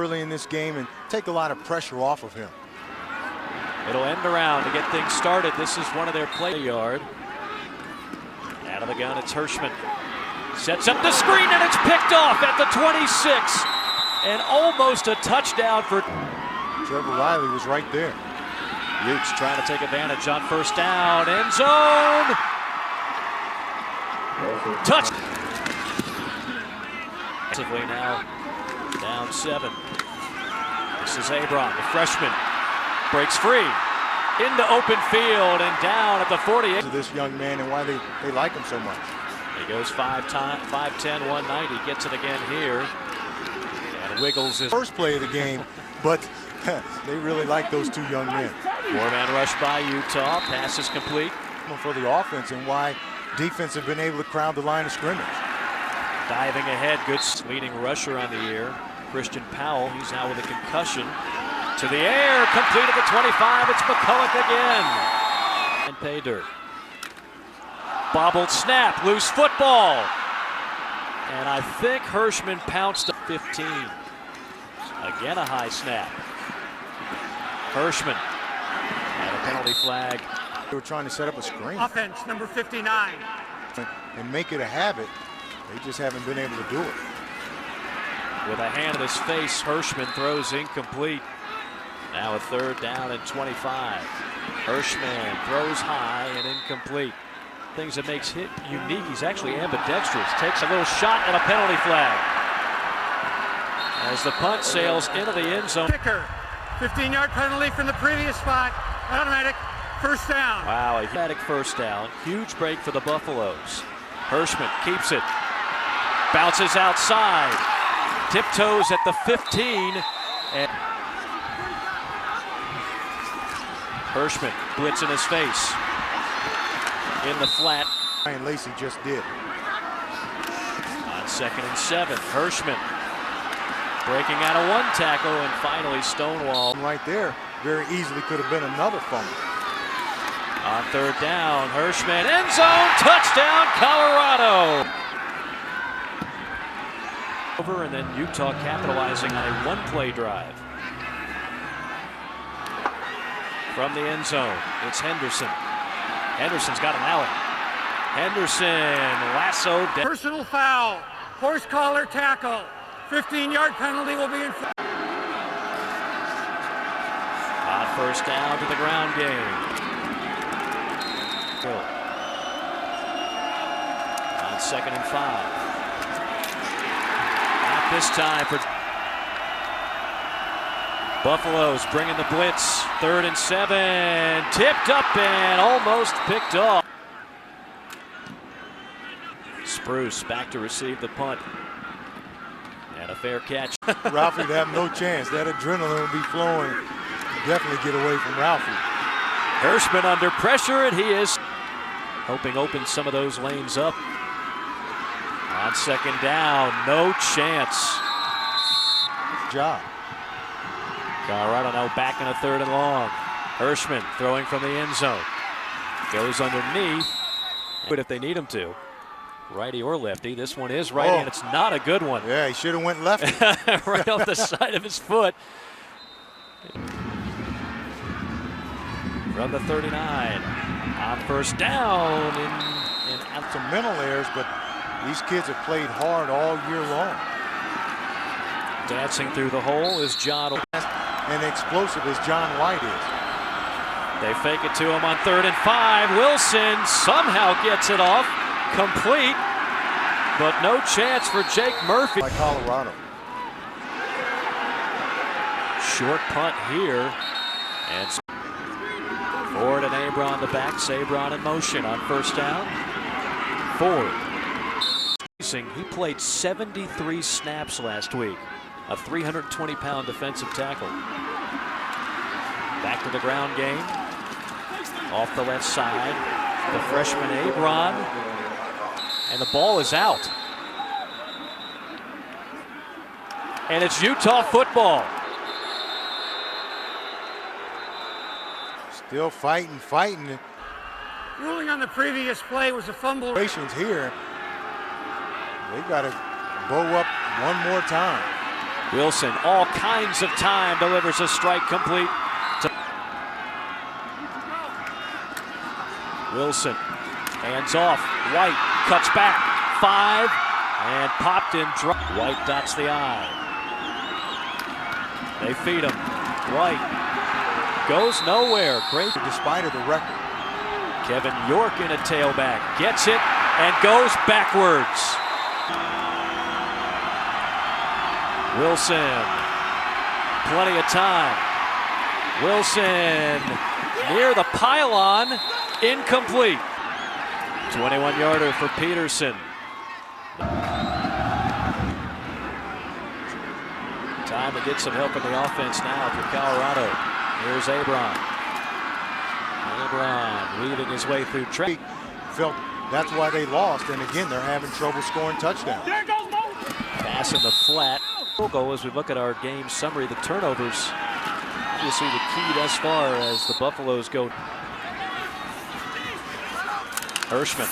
early in this game and take a lot of pressure off of him. It'll end around to get things started. This is one of their play yard. Out of the gun, it's Hirschman. Sets up the screen and it's picked off at the 26. And almost a touchdown for Trevor Riley was right there. Utes trying to take advantage on first down. End zone. Touch. Now down 7. This is Abron, the freshman. Breaks free into open field and down at the 48. To this young man and why they like him so much. He goes 5'10", 190. Gets it again here. And wiggles his first play of the game, but they really like those two young men. 4-man rush by Utah. Pass is complete. For the offense and why defense have been able to crowd the line of scrimmage. Diving ahead, good leading rusher on the year. Christian Powell, he's now with a concussion. To the air, complete at the 25. It's McCulloch again. And pay dirt. Bobbled snap, loose football. And I think Hirschman pounced to 15. Again a high snap. Hirschman and a penalty flag. They were trying to set up a screen. Offense, number 59. And make it a habit. They just haven't been able to do it. With a hand in his face, Hirschman throws incomplete. Now a third down and 25. Hirschman throws high and incomplete. Things that makes him unique. He's actually ambidextrous. Takes a little shot and a penalty flag. As the punt sails into the end zone. Kicker, 15-yard penalty from the previous spot. Automatic first down. Wow, a automatic first down. Huge break for the Buffaloes. Hirschman keeps it. Bounces outside. Tiptoes at the 15. And Hirschman blitz in his face. In the flat. Ryan Lacey just did. On 2nd and 7, Hirschman breaking out of one tackle and finally stonewall. Right there, very easily could have been another fumble. On 3rd down, Hirschman, end zone, touchdown, Colorado. Over and then Utah capitalizing on a one-play drive. From the end zone, it's Henderson. Henderson's got an alley. Henderson lassoed. Personal foul, horse collar tackle. 15-yard penalty will be in. On first down to the ground game. On 2nd and 5. Not this time for Buffaloes bringing the blitz. 3rd and 7. Tipped up and almost picked off. Spruce back to receive the punt. And a fair catch. Ralphie would have no chance. That adrenaline would be flowing. Definitely get away from Ralphie. Hirschman under pressure, and he is hoping opens some of those lanes up. On 2nd down, no chance. Good job. Colorado now back in a 3rd and long. Hirschman throwing from the end zone. Goes underneath. But if they need him to. Righty or lefty. This one is righty, and it's not a good one. Yeah, he should have went lefty. Right off the side of his foot. From the 39. On first down. In some mental errors, but these kids have played hard all year long. Dancing through the hole is John. And explosive as John White is. They fake it to him on 3rd and 5. Wilson somehow gets it off. Complete, but no chance for Jake Murphy. By Colorado. Short punt here. And Ford and Abron the back. Sabron in motion on first down. Ford. He played 73 snaps last week. A 320-pound defensive tackle. Back to the ground game. Off the left side. The freshman Abron. And the ball is out. And it's Utah football. Still fighting. Ruling on the previous play was a fumble. Here, they got to bow up one more time. Wilson, all kinds of time, delivers a strike complete. Wilson, hands off. White cuts back. 5 and popped in. White dots the I. They feed him. White goes nowhere. Great. Despite of the record. Kevin York in a tailback. Gets it and goes backwards. Wilson. Plenty of time. Wilson near the pylon. Incomplete. 21-yarder for Peterson. Time to get some help in the offense now for Colorado. Here's Abron. Abron weaving his way through track. Felt that's why they lost, and again, they're having trouble scoring touchdowns. Pass in the flat. We'll go as we look at our game summary. The turnovers, obviously the key thus far as the Buffaloes go. Hirschman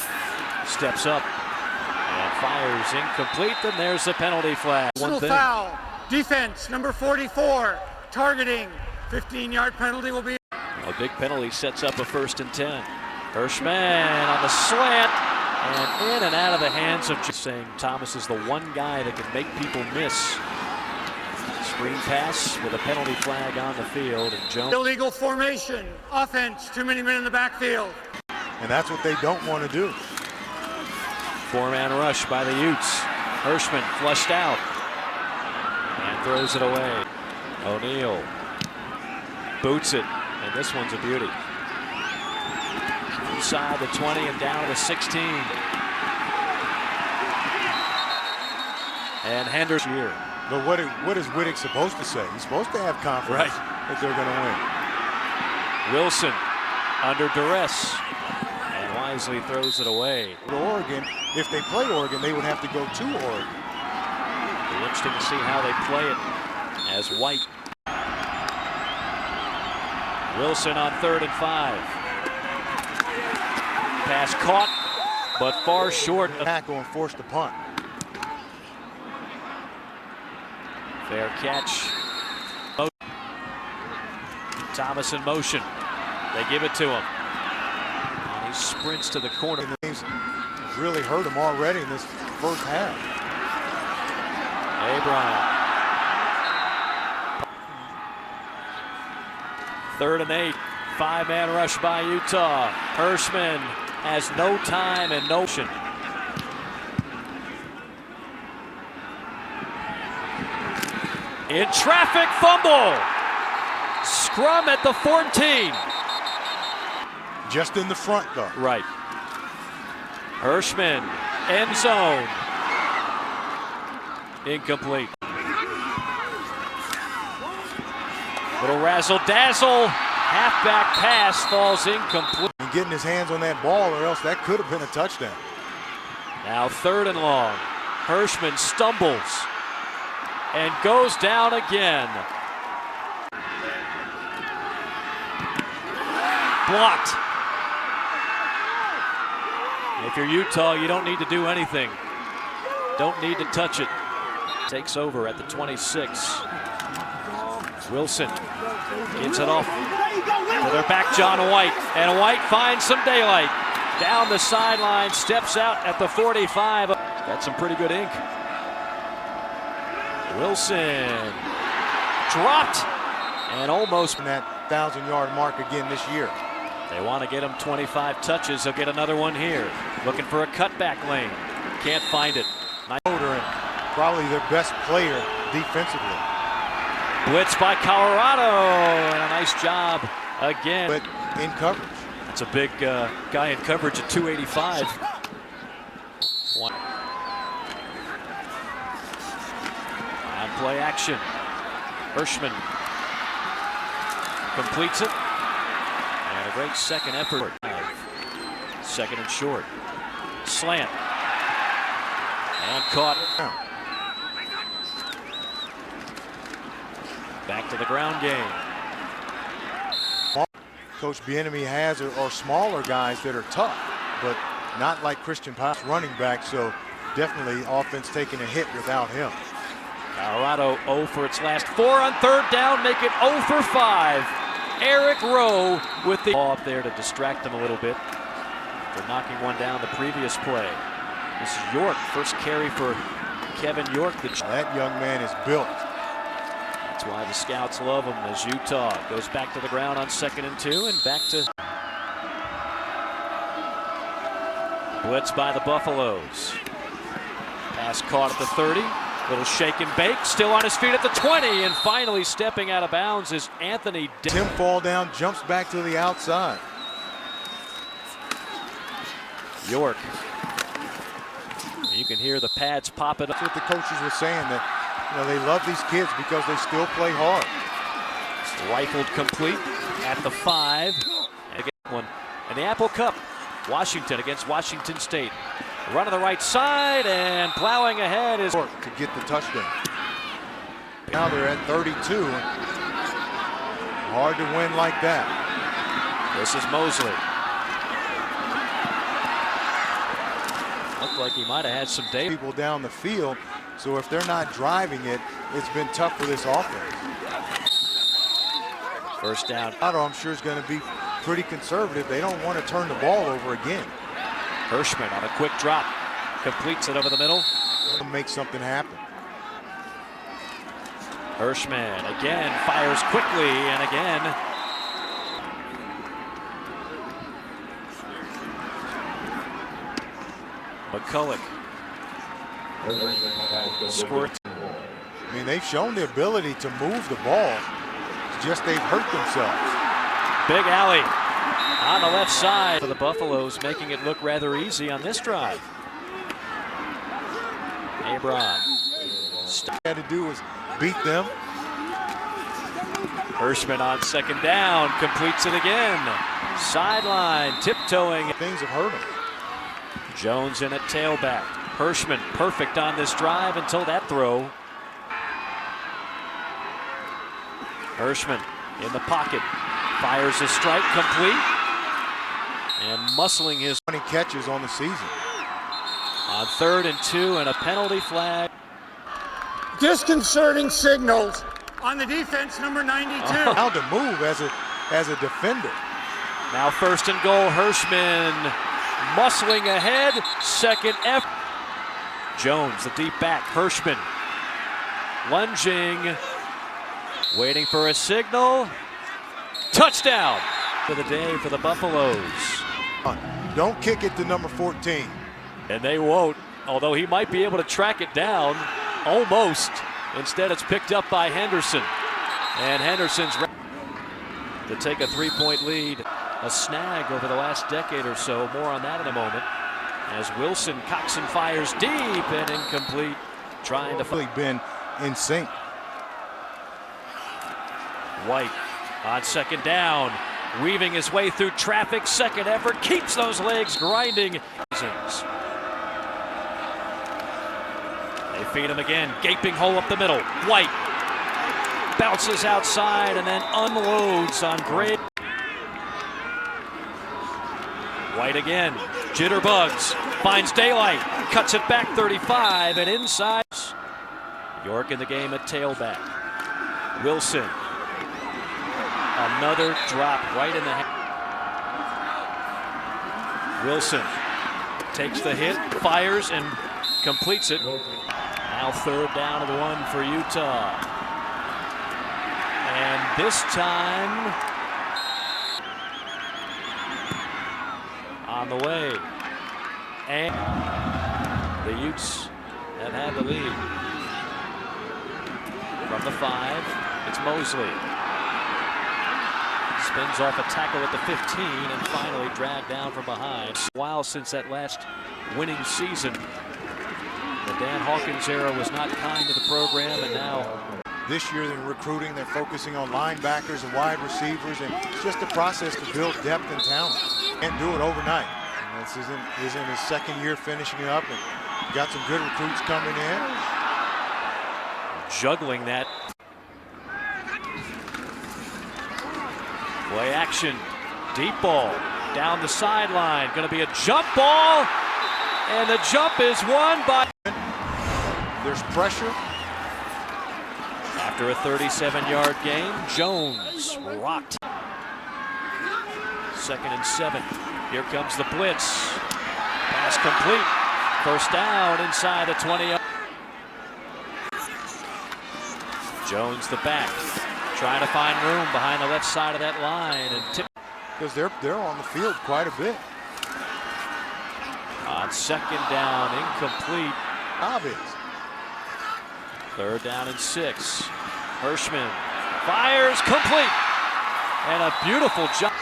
steps up and fires incomplete. Then there's the penalty flag. Personal foul. Defense, number 44. Targeting. 15-yard penalty will be. A big penalty sets up a 1st and 10. Hirschman on the slant and in and out of the hands of saying Thomas is the one guy that can make people miss. Screen pass with a penalty flag on the field, and Jones. Illegal formation. Offense, too many men in the backfield. And that's what they don't want to do. 4-man rush by the Utes. Hirschman flushed out and throws it away. O'Neal boots it, and this one's a beauty. Inside the 20 and down to the 16. And Henderson here. But what is Wittig supposed to say? He's supposed to have confidence that they're going to win. Wilson under duress. And wisely throws it away. Oregon, if they played Oregon, they would have to go to Oregon. It'll be interesting to see how they play it as White. Wilson on 3rd and 5. Pass caught, but far short. Tackle and force the punt. Fair catch. Thomas in motion. They give it to him. And he sprints to the corner. And the game's really hurt him already in this first half. Abron. 3rd and 8. 5-man rush by Utah. Hirschman has no time and no motion. In traffic, fumble. Scrum at the 14. Just in the front, though. Right. Hirschman, end zone. Incomplete. Little razzle-dazzle. Halfback pass falls incomplete. And getting his hands on that ball, or else that could have been a touchdown. Now 3rd and long. Hirschman stumbles and goes down again. Blocked. If you're Utah, you don't need to do anything. Don't need to touch it. Takes over at the 26. Wilson gets it off to their back, John White. And White finds some daylight. Down the sideline, steps out at the 45. Got some pretty good ink. Wilson dropped and almost. That 1,000-yard mark again this year. They want to get him 25 touches. He'll get another one here. Looking for a cutback lane. Can't find it. And probably their best player defensively. Blitz by Colorado. And a nice job again. But in coverage. That's a big guy in coverage at 285. On play action. Hirschman completes it. And a great second effort. 2nd and short. Slant. And caught. Back to the ground game. Coach Bieniemy has are smaller guys that are tough, but not like Christian Powell's running back, so definitely offense taking a hit without him. Colorado 0 for its last 4 on third down, make it 0 for 5. Eric Rowe with the ball up there to distract them a little bit for knocking one down the previous play. This is York, first carry for Kevin York. That young man is built. That's why the scouts love him as Utah goes back to the ground on 2nd and 2 and back to blitz by the Buffaloes. Pass caught at the 30. Little shake and bake, still on his feet at the 20, and finally stepping out of bounds is Anthony. Tim fall down, jumps back to the outside. York. You can hear the pads popping up. That's what the coaches were saying, that they love these kids because they still play hard. It's rifled complete at the 5. And the Apple Cup, Washington against Washington State. Run to the right side and plowing ahead is to get the touchdown. Now they're at 32. Hard to win like that. This is Mosley. Looked like he might have had some day. People down the field, so if they're not driving it, it's been tough for this offense. First down. I'm sure is going to be pretty conservative. They don't want to turn the ball over again. Hirschman on a quick drop, completes it over the middle. Make something happen. Hirschman again fires quickly and again. McCulloch. Squirt. I mean, they've shown the ability to move the ball. It's just they've hurt themselves. Big alley on the left side for the Buffaloes, making it look rather easy on this drive. Abron. Had to do was beat them. Hirschman on 2nd down, completes it again. Sideline, tiptoeing. Things have hurt him. Jones in at tailback. Hirschman perfect on this drive until that throw. Hirschman in the pocket, fires a strike, complete, and muscling his 20 catches on the season. On 3rd and 2 and a penalty flag. Disconcerting signals on the defense, number 92. How to move as a defender. Now 1st and goal, Hirschman muscling ahead, 2nd effort. Jones, the deep back, Hirschman lunging, waiting for a signal. Touchdown for the day for the Buffaloes. Don't kick it to number 14. And they won't, although he might be able to track it down, almost. Instead, it's picked up by Henderson. And Henderson's to take a 3-point lead. A snag over the last decade or so. More on that in a moment. As Wilson cocks and fires deep and incomplete. Trying to really been in sync. White on 2nd down, weaving his way through traffic. 2nd effort, keeps those legs grinding. They feed him again, gaping hole up the middle. White bounces outside and then unloads on Gray. White again, jitterbugs, finds daylight, cuts it back 35 and inside. York in the game at tailback. Wilson. Another drop right in the hand. Wilson takes the hit, fires, and completes it. Now 3rd down and 1 for Utah. And this time on the way. And the Utes have had the lead. From the 5, it's Mosley. Spins off a tackle at the 15 and finally dragged down from behind. A while since that last winning season. The Dan Hawkins era was not kind to the program, and now this year in recruiting, they're focusing on linebackers and wide receivers, and it's just a process to build depth and talent. Can't do it overnight. And this isn't his 2nd year finishing up, and got some good recruits coming in. Juggling that. Play action, deep ball, down the sideline. Going to be a jump ball, and the jump is won by. There's pressure. After a 37-yard gain, Jones rocked. 2nd and 7. Here comes the blitz. Pass complete. First down inside the 20. Jones the back, trying to find room behind the left side of that line and tip. Because they're on the field quite a bit. On 2nd down, incomplete. Obvious. 3rd down and 6. Hirschman fires, complete. And a beautiful jump.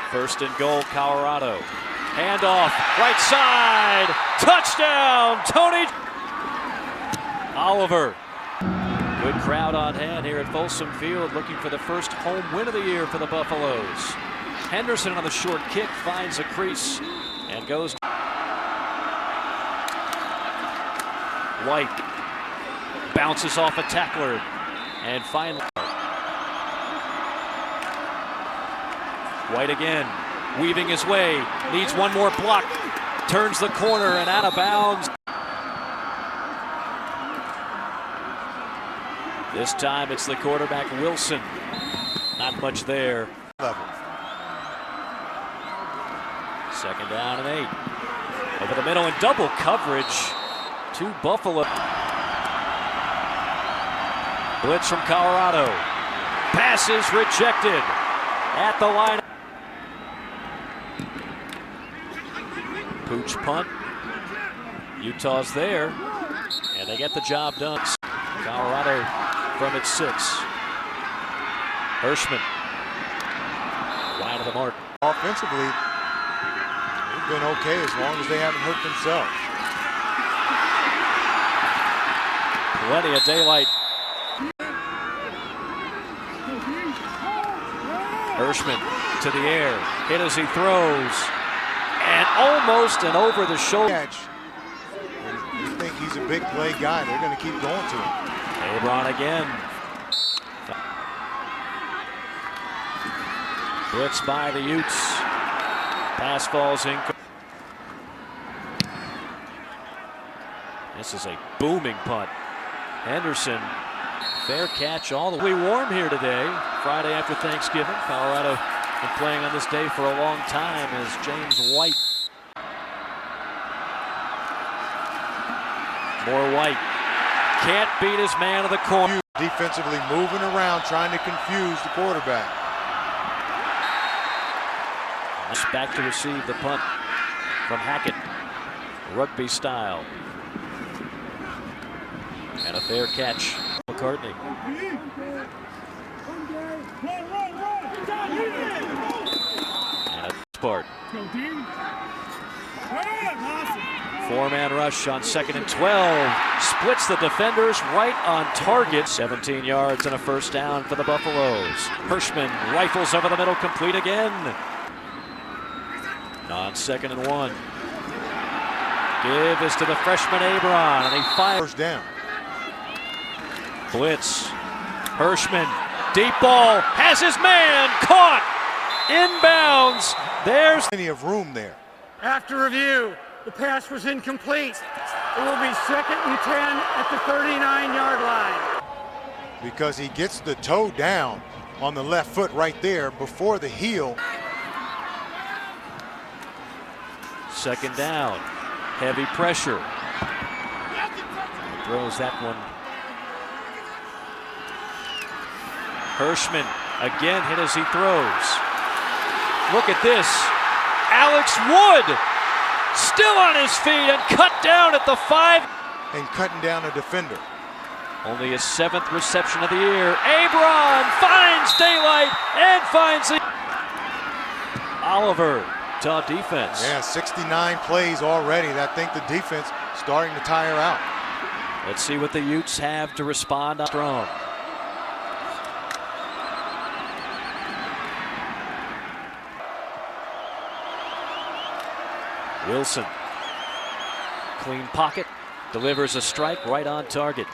1st and goal, Colorado. Handoff, right side, touchdown, Tony Oliver. Good crowd on hand here at Folsom Field, looking for the first home win of the year for the Buffaloes. Henderson on the short kick finds a crease and goes. White bounces off a tackler and finally. White again, weaving his way, needs one more block, turns the corner and out of bounds. This time it's the quarterback Wilson. Not much there. Level. 2nd down and 8. Over the middle in double coverage to Buffalo. Blitz from Colorado. Passes rejected at the line. Pooch punt. Utah's there, and they get the job done. Colorado from its 6. Hirschman wide of the mark. Offensively, they've been okay as long as they haven't hurt themselves. Plenty of daylight. Hirschman to the air, hit as he throws, and almost an over the shoulder. You think he's a big play guy, they're going to keep going to him. Abron again. Blitz by the Utes. Pass falls in. This is a booming punt. Henderson, fair catch all the way. Warm here today, Friday after Thanksgiving. Colorado been playing on this day for a long time as James White. More White. Can't beat his man of the corner. Defensively moving around, trying to confuse the quarterback. Just back to receive the punt from Hackett. Rugby style. And a fair catch. McCartney. And a Spart. 4-man rush on 2nd and 12. Splits the defenders right on target. 17 yards and a first down for the Buffaloes. Hirschman rifles over the middle, complete again. On 2nd and 1. Give is to the freshman Abron, and he fires. First down. Blitz. Hirschman, deep ball, has his man caught. Inbounds. There's Plenty of room there. After review, the pass was incomplete. It will be 2nd and 10 at the 39-yard line. Because he gets the toe down on the left foot right there before the heel. 2nd down. Heavy pressure. Throws that one. Hirschman again hit as he throws. Look at this. Alex Wood still on his feet and cut down at the 5. And cutting down a defender. Only his 7th reception of the year. Abron finds daylight and finds it. Oliver to defense. Yeah, 69 plays already. I think the defense starting to tire out. Let's see what the Utes have to respond on strong. Wilson, clean pocket, delivers a strike right on target.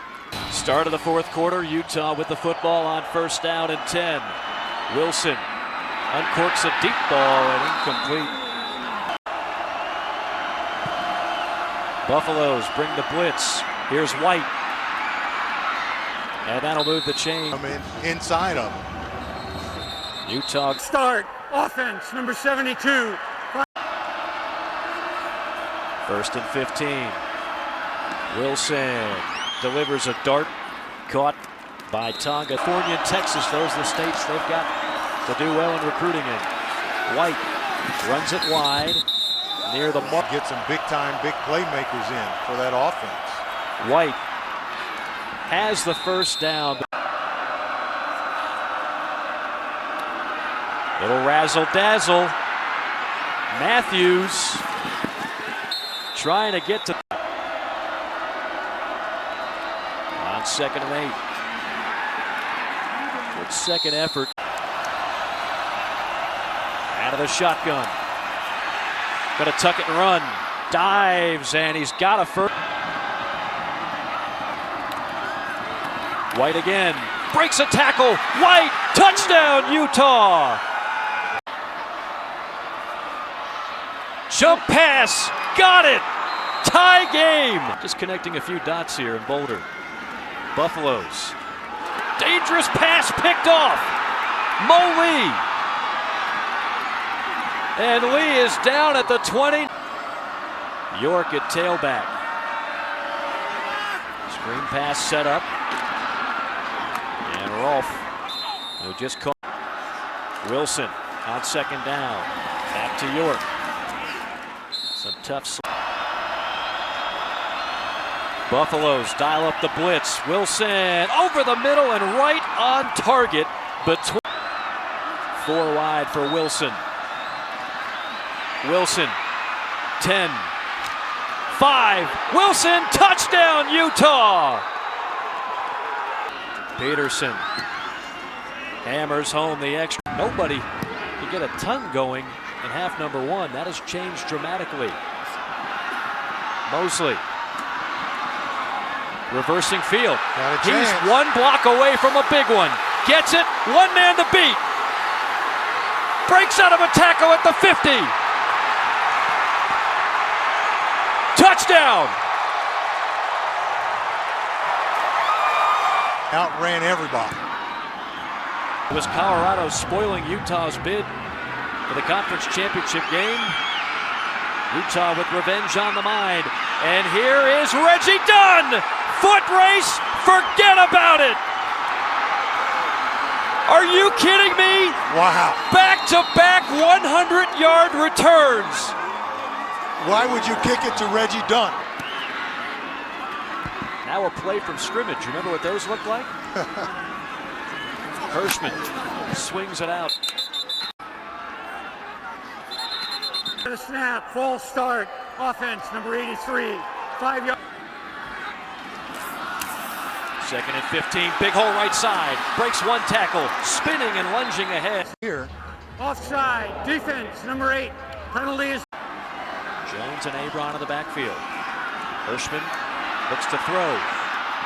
Start of the 4th quarter, Utah with the football on 1st down and 10. Wilson uncorks a deep ball and incomplete. Buffaloes bring the blitz. Here's White. And that'll move the chain. Come in inside of him. Utah. Start. Offense, number 72. First and 15. Wilson delivers a dart. Caught by Tonga. California and Texas, those are the states they've got to do well in recruiting in. White runs it wide. Near the mark. Get some big-time, big playmakers in for that offense. White has the first down. Little razzle-dazzle. Matthews trying to get to. On 2nd and 8. Good second effort. Out of the shotgun. Gonna tuck it and run. Dives, and he's got a first. White again. Breaks a tackle. White. Touchdown, Utah. Jump pass. Got it. Tie game. Just connecting a few dots here in Boulder. Buffaloes. Dangerous pass picked off. Mo Lee. And Lee is down at the 20. York at tailback. Screen pass set up. And Rolfe, who just caught. Wilson on 2nd down. Back to York. Some tough. Buffaloes dial up the blitz. Wilson over the middle and right on target. Between 4 wide for Wilson. Wilson, 10, 5, Wilson, touchdown, Utah! Peterson hammers home the extra. Nobody can get a ton going in half number 1. That has changed dramatically. Mosley, reversing field. He's 1 block away from a big one. Gets it, 1 man to beat. Breaks out of a tackle at the 50. Touchdown! Outran everybody. It was Colorado spoiling Utah's bid for the conference championship game. Utah with revenge on the mind. And here is Reggie Dunn! Foot race, forget about it! Are you kidding me? Wow. Back-to-back 100-yard returns. Why would you kick it to Reggie Dunn? Now a play from scrimmage. Remember what those look like? Hirschman swings it out. The snap, false start, offense, number 83, 5 yards. 2nd and 15, big hole right side. Breaks 1 tackle, spinning and lunging ahead. Here. Offside, defense, number 8, penalty is. Jones and Abron in the backfield. Hirschman looks to throw.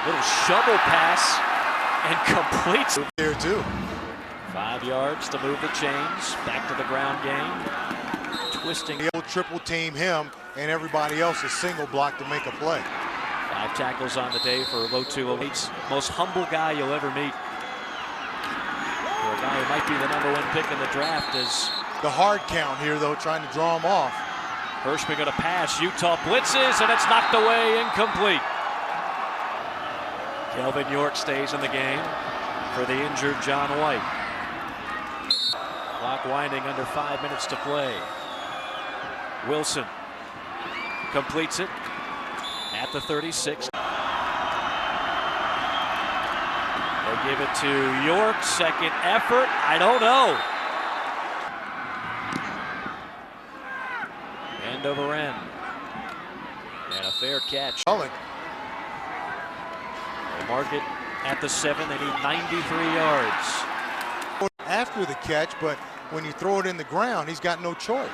Little shovel pass and completes. Here too. 5 yards to move the chains. Back to the ground game. Twisting. He'll triple team him and everybody else a single block to make a play. 5 tackles on the day for low 208s. Most humble guy you'll ever meet. For a guy who might be the #1 pick in the draft is. The hard count here though, trying to draw him off. Hirschman going to pass. Utah blitzes, and it's knocked away, incomplete. Kelvin York stays in the game for the injured John White. Clock winding, under 5 minutes to play. Wilson completes it at the 36. They give it to York. 2nd effort. I don't know. End over end. And a fair catch. They mark it at the 7. They need 93 yards. After the catch, but when you throw it in the ground, he's got no choice.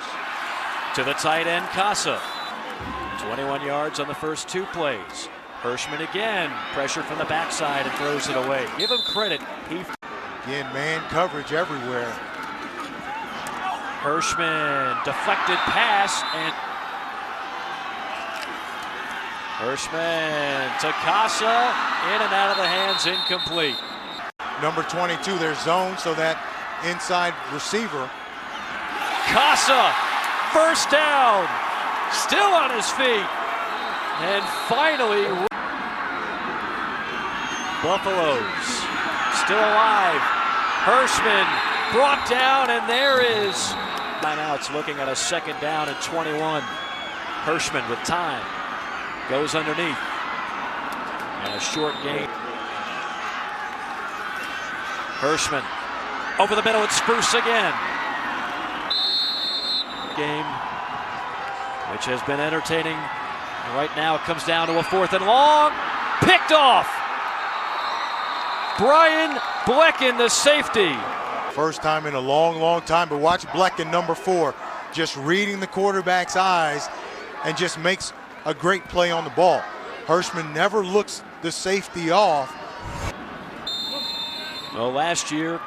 To the tight end, Casa. 21 yards on the first 2 plays. Hirschman again. Pressure from the backside and throws it away. Give him credit. Again, man coverage everywhere. Hirschman, deflected pass, and Hirschman to Casa, in and out of the hands, incomplete. Number 22, their zone, so that inside receiver. Casa, first down, still on his feet. And finally, Buffaloes still alive. Hirschman brought down, and there is timeouts looking at a second down and 21. Hirschman with time goes underneath, and a short gain. Hirschman over the middle at Spruce again. Game which has been entertaining. Right now it comes down to a 4th and long. Picked off. Brian Blecken, the safety. First time in a long time, but watch Blecken, number 4, just reading the quarterback's eyes and just makes a great play on the ball. Hirschman never looks the safety off. Well, last year,